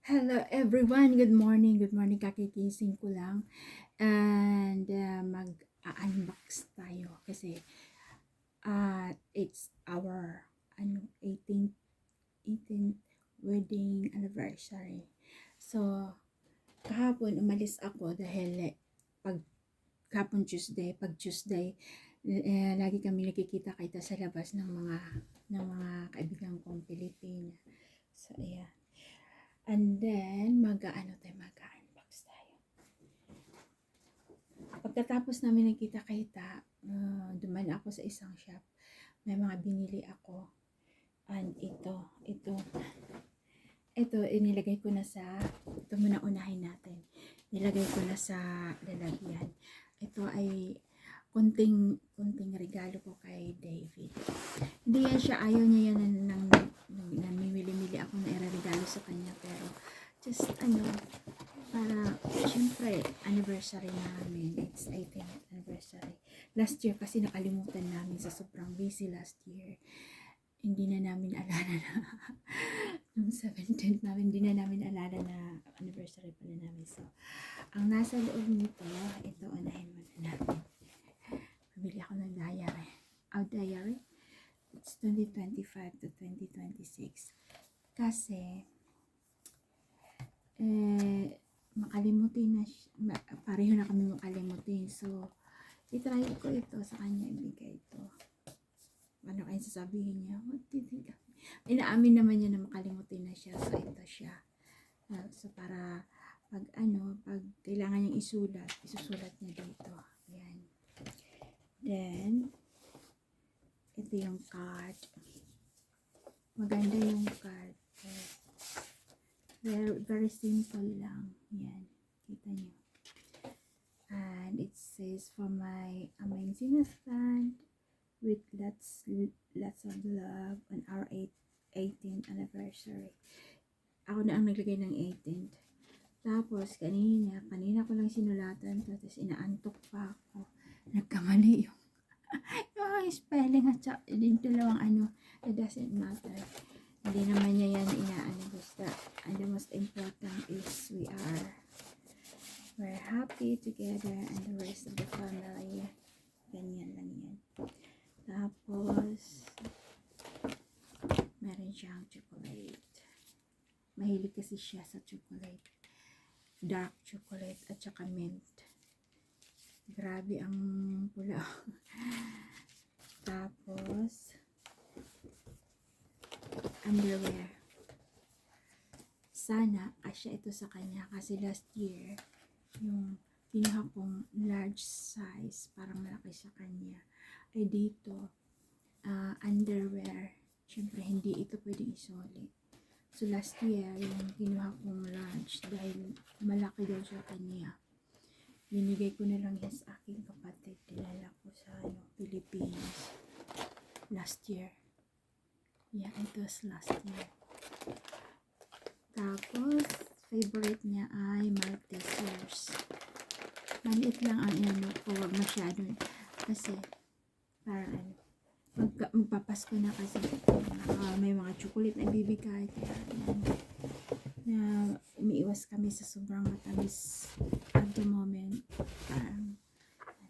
Hello everyone, good morning, kakigising ko lang and mag-unbox tayo kasi it's our 18th wedding anniversary. So, kahapon umalis ako dahil pag kahapon pag Tuesday, lagi kami nakikita-kita sa labas ng mga kaibigan kong Pilipina. So, ayan. And then, mag-unbox tayo. Pagkatapos namin nagkita-kita, dumaan ako sa isang shop. May mga binili ako. And ito, inilagay ko na ito muna unahin natin. Nilagay ko na sa lalagyan. Ito ay kunting regalo ko kay David. Hindi yan siya, ayaw niya yan ng namimili-mili ako na iregalo sa kanya, pero just para syempre anniversary namin, it's 18th anniversary. Last year kasi nakalimutan namin sa sobrang busy last year. Hindi na namin alala na nung 17th namin, hindi na namin alala na anniversary pala namin. So, ang nasa loob nito, ito unahin muna natin. Pabili ako ng diary. Diary. It's 2025 to 2026. Kasi, makalimutin na pareho na kami makalimutin. So, itry ko ito sa kanya, ibigay ito. Ano kayo sasabihin niya? What did you think? Inaamin naman niya na makalimutin na siya. So, ito siya. So, para pag kailangan niyang isusulat niya dito. Ayan. Then, ito yung card. Maganda yung card. Very, very simple lang. Yan. Kita nyo. And it says, for my amazing husband, with lots of love on our 18th anniversary. Ako na ang naglagay ng 18th. Tapos, kanina ko lang sinulatan. Tapos, inaantok pa ako. Nagkamali yung spelling at yung dalawang it doesn't matter. Hindi naman niya yan basta. And the most important is we're happy together and the rest of the family. Ganyan lang yan. Tapos, meron siyang chocolate. Mahilig kasi siya sa chocolate. Dark chocolate at saka mint. Grabe ang pula. Tapos, underwear. Sana, kasya ito sa kanya kasi last year, yung kinuha kong large size, parang malaki sa kanya, ay dito, underwear. Siyempre, hindi ito pwedeng isulit. So, last year, yung kinuha kong large, dahil malaki daw sa kanya, binigay ko na lang yan sa aking kapatid. Dinala ko sa Pilipinas. Last year. Yeah, it was last year. Tapos, favorite niya ay Maltesers. Maliit lang ang ko, wag masyado. Kasi, parang magpapasko na kasi may mga chocolate na bibigay. Kaya, na umiiwas kami sa sobrang matamis at the moment.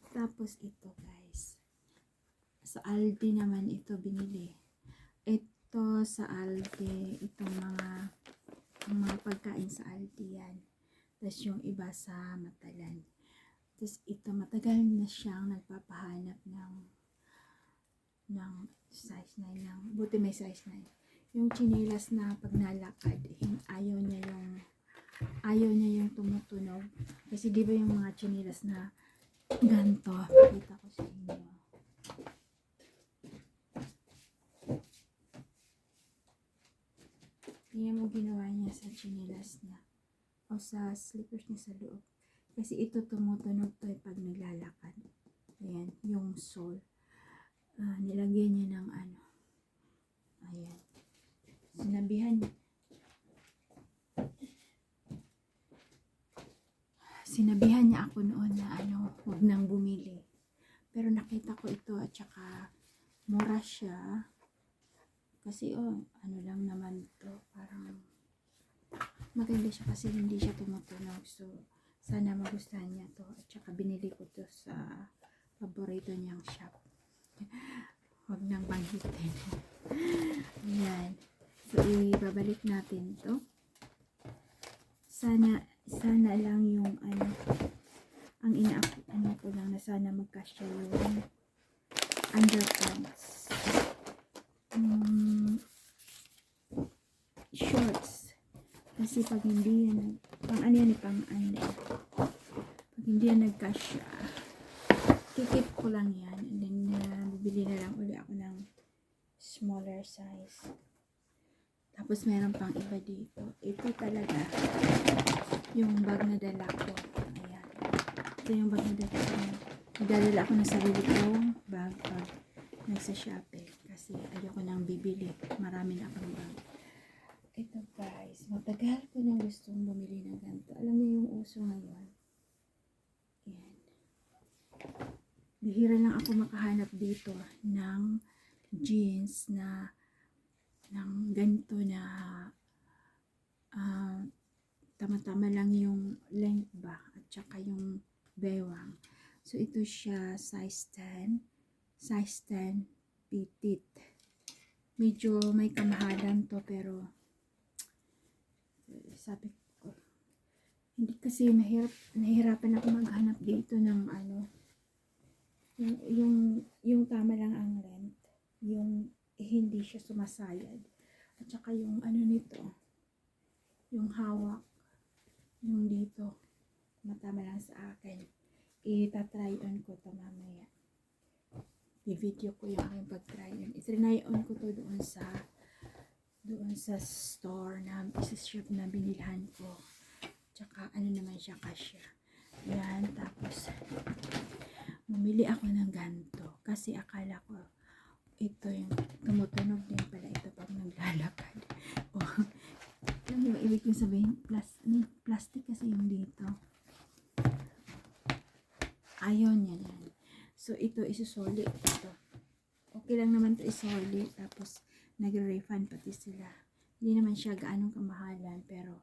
Tapos ito guys, sa Aldi naman ito binili. Ito sa Aldi, itong mga pagkain sa Aldi yan. Tapos yung iba sa Matalan. Tapos ito, matagal na siyang nagpapahanap ng size 9 lang. Buti may size 9. Yung chinilas na pag nalakad, ayaw niya yung tumutunog. Kasi di ba yung mga chinilas na ganto, pakita ko sa inyo. Tingnan mo ginawa niya sa chinilas niya o sa slippers niya sa loob. Kasi ito tumutunog to pag naglalakad. Ayan, yung sole. Nilagyan niya ng ayan. Sinabihan niya ako noon na huwag nang bumili. Pero nakita ko ito at saka mura siya. Kasi lang naman to, parang Maganda siya kasi hindi siya tumutunog. So, sana magustuhan niya to. At saka binili ko to sa paborito niyang shop. Huwag nang banggitin. Ayan. So, ibabalik natin to. Sana lang yung ang ano ko lang na sana magkasya yung underpants. Shorts. Kasi pag hindi yan, pag hindi yan nagkasya, kikip ko lang yan. And then, bibili na lang uli ako ng smaller size. Tapos, meron pang iba dito. Ito talaga, yung bag na dala ko. Ayan. Ito yung bag na dala ko. Nagdadala ako ng sarili kong bag pag nasa Shopee. Kasi ayoko nang bibili. Marami na akong bag. Ito guys, matagal ko nang gustong bumili ng ganito. Alam niyo yung uso ngayon. Ayan. Bihira lang ako makahanap dito ng jeans na ng ganito na tama-tama lang yung length ba at saka yung bewang. So ito siya size 10 petite. Medyo may kamahalan to pero sabi ko hindi kasi nahihirapan ako maghanap dito ng yung tama lang ang length, yung hindi siya sumasayad at saka yung nito, yung hawak, yung dito matama lang sa akin. Itatry on ko to mamaya. I-video ko yung aking pag-try on. I-try on ko to doon sa store na shop na binilhan ko. Tsaka naman siya kasya. Yan, tapos bumili ako ng ganito kasi akala ko ito yung tumutunog din pala ito pag naglalakad. Alam mo, ibig kong sabihin, plastic kasi yung dito. Ayun, yan. So, ito, isusoli ito. Okay lang naman ito isoli. Tapos, nagre-refund pati sila. Hindi naman siya gaanong kamahalan, pero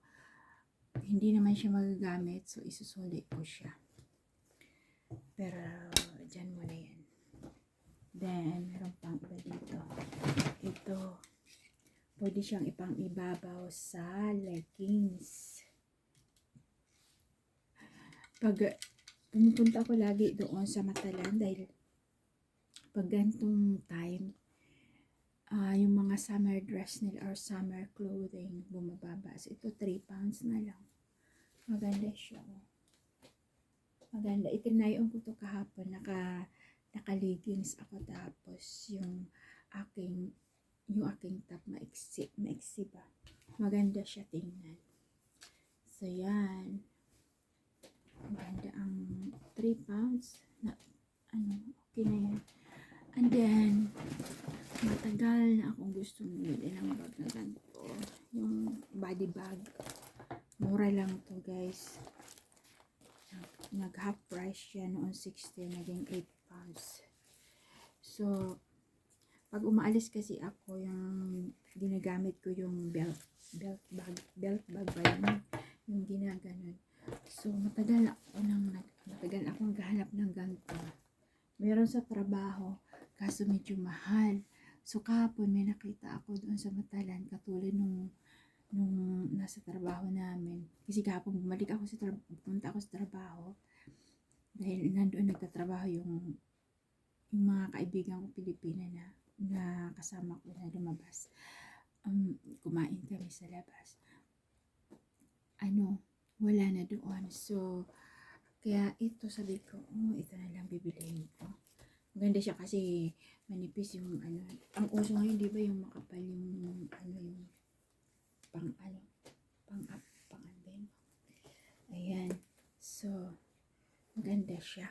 hindi naman siya magagamit. So, isusoli ko siya. Pero, dyan mo na yan. Then, meron pang iba dito. Ito, pwede siyang ipang-ibabaw sa leggings. Pag pumupunta ako lagi doon sa Matalan dahil pag ganitong time, yung mga summer dress nila or summer clothing bumababa. So, ito 3 pounds na lang. Maganda siya. Maganda. Itinayon ko to kahapon. Naka-leggings ako tapos yung aking top maiksi ba. Maganda siya tingnan. So, yan. Maganda ang 3 pounds na okay na yan. And then matagal na akong gustong bumili ng bag na ganito, yung body bag. Mura lang to guys, nag half price siya noon 60, naging 8 pounds. So pag umaalis kasi ako, yung ginagamit ko yung belt bag ba yun, yung ginaganon. So, matagal akong naghahanap ng ganito. Meron sa trabaho, kaso medyo mahal. So, kahapon may nakita ako doon sa Matalan, katulad nung nasa trabaho namin. Kasi kahapon pumunta ako sa trabaho. Dahil nandoon nagtatrabaho yung mga kaibigan ko Pilipina na kasama ko na lumabas. Kumain kami sa labas. Wala na doon. So, kaya ito sabi ko, ito na lang bibilihin ko. Maganda siya kasi manipis yung Ang uso ngayon, di ba yung makapal yung pang din. Ayan. So, maganda siya.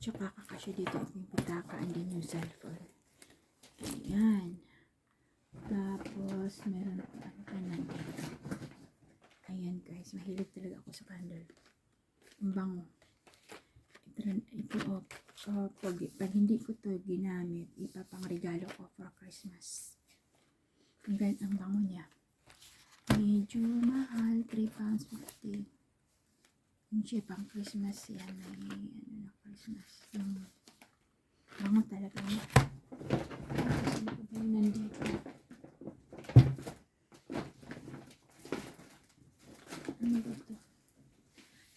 Tsaka kakasya dito yung pitaka and then yung cellphone. Ayan. Tapos, meron pa dito. Ayan guys, mahilig talaga ako sa candle. Ang bango. Ito pag hindi ko to ginamit, ipapangregalo ko for Christmas. Ang bango niya. Medyo mahal, 3 pounds 50. Hindi pang Christmas yan. May ano na Christmas. Bango talaga niya. Kasi ano ba yung nandito? Ano ba ito?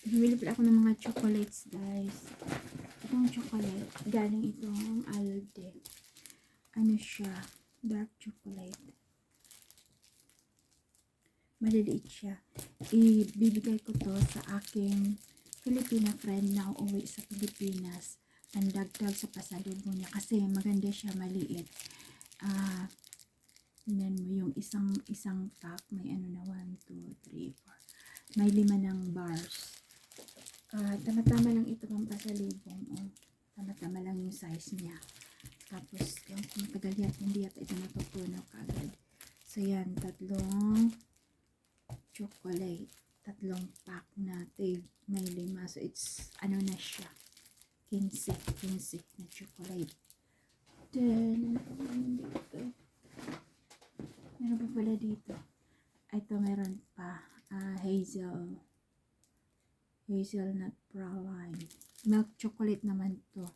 Bumili pala ako ng mga chocolates, guys. Itong chocolate, galing itong Alde. Ano siya? Dark chocolate. Maliliit siya. Ibibigay ko to sa aking Filipina friend na uuwi sa Pilipinas. Pandagdag sa pasalubong niya kasi maganda siya, maliit. Tingnan mo yung isang pack, may ano na 1, 2, 3, 4. May 5 ng bars. Tama-tama lang ito pang pasalubong. Tama-tama lang yung size niya. Tapos, yung matagal yan, hindi yata ito natutunaw kaagad. So, yan, 3 chocolate. 3 pack na may 5. So, it's, ano na siya, 15 na chocolate. Then, ano pa dito? Meron pa pala dito. Ito, meron pa. Hazelnut praline. Milk chocolate naman to.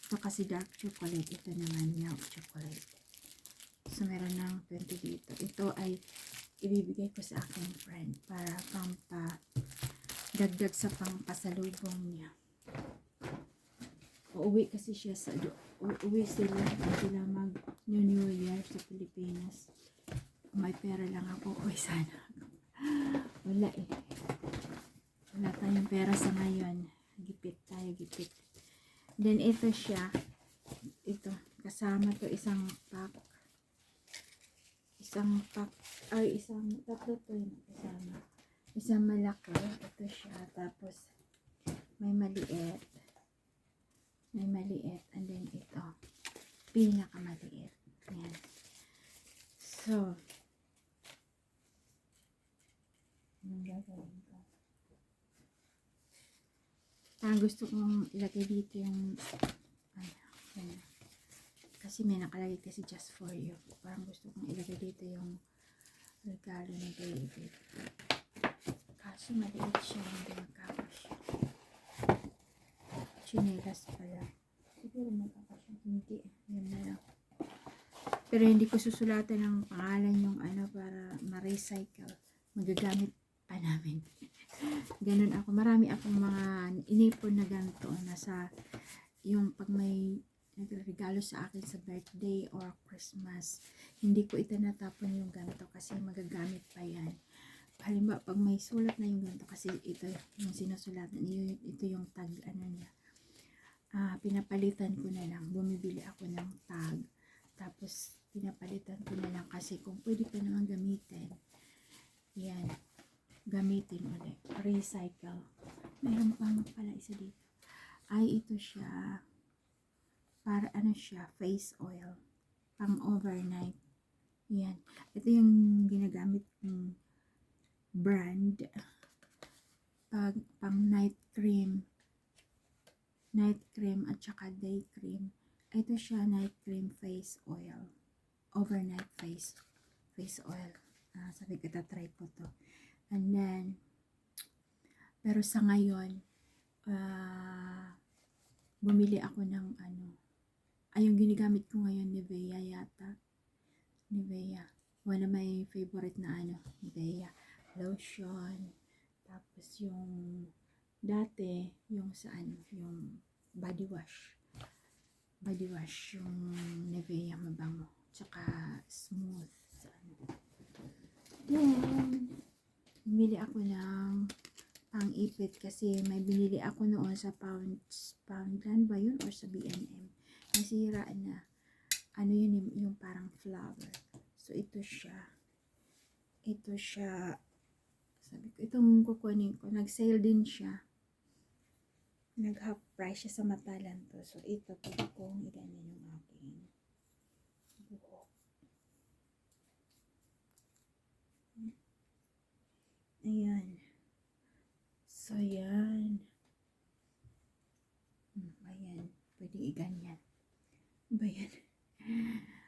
Ito kasi dark chocolate. Ito naman milk chocolate. So, meron ng 20 dito. Ito ay ibibigay ko sa aking friend para dagdag sa pasalubong niya. Uuwi kasi siya uuwi sila mag New Year sa Pilipinas. Kung may pera lang ako, uwi sana. Wala eh. Wala tayong pera sa ngayon. Gipit tayo, gipit. Then ito siya. Ito, kasama to isang pack. Tatlo to yung kasama. Isang malaki. Ito siya. Tapos, may maliit. And then ito. Pinakamaliit. Ayan. So, anong gagawin ko? Gusto kong ilagay dito yung kasi may nakalagay kasi just for you. Parang gusto kong ilagay dito yung regalo ni David. Kaso maliit siya, hindi magkakasya. Chinelas pala. Siguro magkakasya. Hindi. Yan na lang. Pero hindi ko susulatan ng pangalan yung ano para ma-recycle. Magagamit pa namin. Ganun ako. Marami akong mga inipon na ganito na sa yung pag may nagregalo sa akin sa birthday or Christmas. Hindi ko itinatapon yung ganito kasi magagamit pa yan. Halimbawa, pag may sulat na yung ganito kasi ito yung sinusulatan, ito yung tag, ano niya. Pinapalitan ko na lang. Bumibili ako ng tag. Tapos, pinapalitan ko na lang kasi kung pwede pa naman gamitin. Yan. Gamitin ulit. Recycle. Meron pa pala isa dito. Ay, ito siya. Para ano siya, face oil. Pang overnight. Yan. Ito yung ginagamit ng brand. Pang night cream. Night cream at saka day cream. Ito siya, night cream face oil. Overnight face oil. Sabi ko, tatry ko to. And then, pero sa ngayon, bumili ako ng yung ginagamit ko ngayon, Nivea yata. Nivea. One of my favorite na Nivea. Lotion. Tapos yung dati, yung yung body wash. Body wash, yung Nivea mabango. Tsaka smooth. Then, bumili ako ng pang-ipit kasi may binili ako noon sa Poundland ba yun or sa B&M. Nasira na. Yun yung parang flower. So, ito siya. Sabi ko, itong kukunin ko. Nag-sale din siya. Nag-half price siya sa Matalan to. So, ito pwede kong iganin yung aking buhok. Ayan. So, yan. Ayan. Pwede iganyan. Bayan.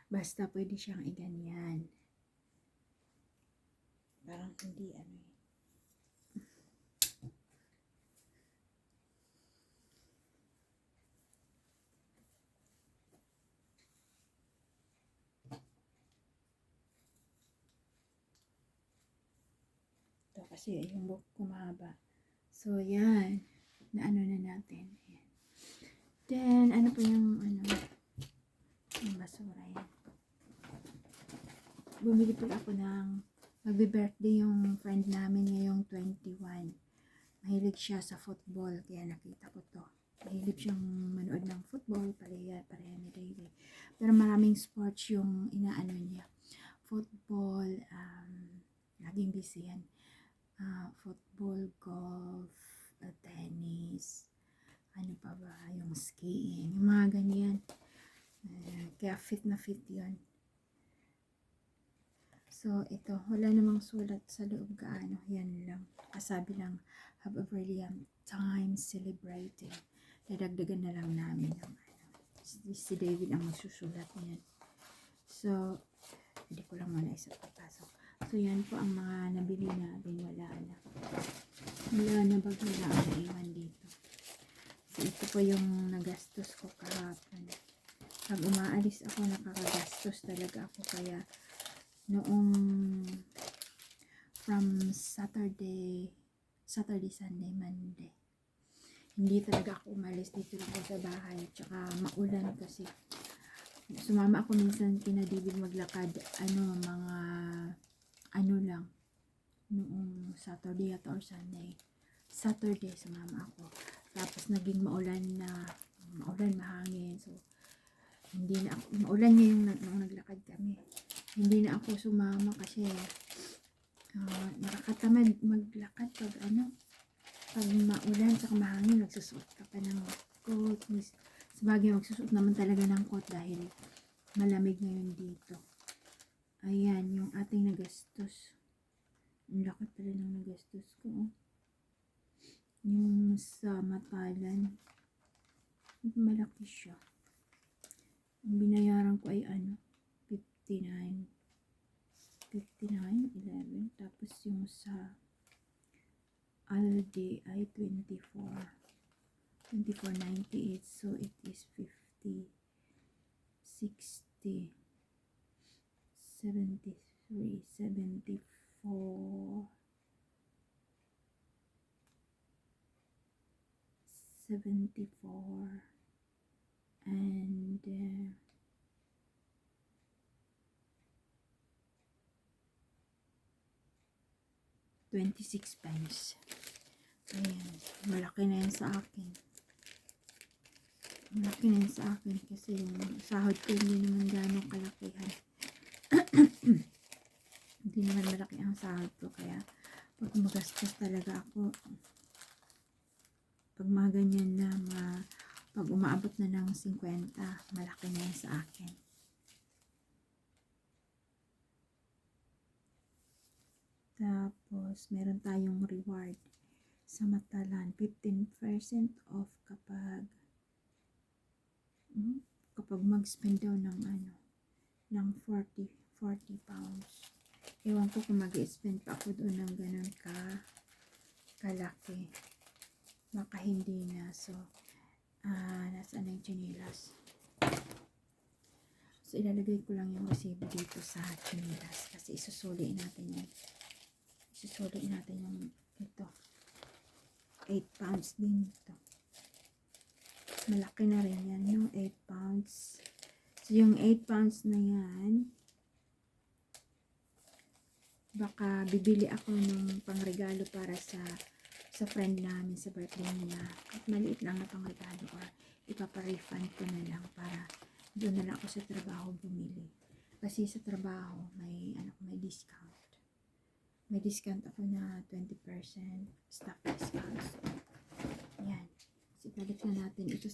Basta pwede siyang iganyan. parang hindi ano eh. Ito kasi yung buhok ko mahaba. So, yan. Naano na natin. Ayan. Then, ano pa yung yung basura yan. Bumili pala ako ng magbe-birthday yung friend namin ngayong 21. Mahilig siya sa football, kaya nakita ko to. Mahilig siyang manood ng football, pareha ni David. Pero maraming sports yung inaano niya. Football, laging busy yan. Football, golf, tennis, ano pa ba, yung skiing, yung mga ganyan. Kaya fit na fit yun. So, ito, wala namang sulat sa loob gaano, yan lang. Kasabi lang, have a brilliant time celebrating. Dadagdagan na lang namin ng si David ang magsusulat niyan. So, hindi ko lang muna isa papasok. So, yan po ang mga nabili natin. Wala na. Wala na bag wala ang naiwan dito. So, ito po yung nagastos ko kahapon. Pag umaalis ako, nakakagastos talaga ako. Kaya, noong from Saturday, Sunday, Monday, hindi talaga ako umalis. Dito lang ako sa bahay. Tsaka maulan kasi. Sumama ako minsan kina David maglakad. Mga ano lang. Noong Saturday or Sunday. Saturday sumama ako. Tapos naging maulan, mahangin. So, hindi na ako, maulan ngayon nung naglakad kami. Hindi na ako sumama kasi nakakatamad maglakad pag maulan sa mahangin, nagsusuot ka pa ng coat. Sabagay, magsusuot naman talaga ng coat dahil malamig ngayon dito. Ayan, yung ating nagastos. Ang laki pala ng nagastos ko. Yung sa Matalan, malaki siya. Ang binayaran ko ay 59, 11. Tapos yung sa Aldi ay 24.98. So it is 50, 60, 73, 74, 74, and 26 pence. Ayan, malaki na yan sa akin. Malaki na yan sa akin kasi yung sahod ko hindi naman gano'ng kalakihan. Hindi naman malaki ang sahod ko, kaya pag magastos talaga ako, pag mga ganyan na pag umaabot na ng 50, malaki na yan sa akin. Tapos, meron tayong reward sa Matalan. 15% off kapag mag-spend daw ng ng 40 pounds. Ewan ko kung mag-spend pa ako doon ng ganun kalaki. Baka hindi na. So, nasaan na yung chinilas? So, ilalagay ko lang yung resibo dito sa chinilas kasi isusuli natin yan. Isusuli natin yung ito. 8 pounds din ito. Malaki na rin yan, yung 8 pounds. So, yung 8 pounds na yan, baka bibili ako ng pangregalo para sa friend namin sa birthday niya. At maliit lang na pangregalo or ipapa-refund ko na lang para doon na lang ako sa trabaho bumili. Kasi sa trabaho, may discount. May discount ako na 20% staff discount. So, yan. So, balik na natin ito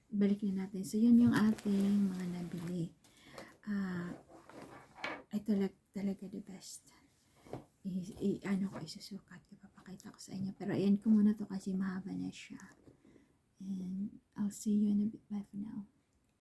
balik na natin. So, yun yung ating mga nabili. Ay talaga the best. Isusukat ko, papakita ko sa inyo. Pero ayan ko muna to kasi mahaba na siya. And I'll see you in a bit. Bye for now.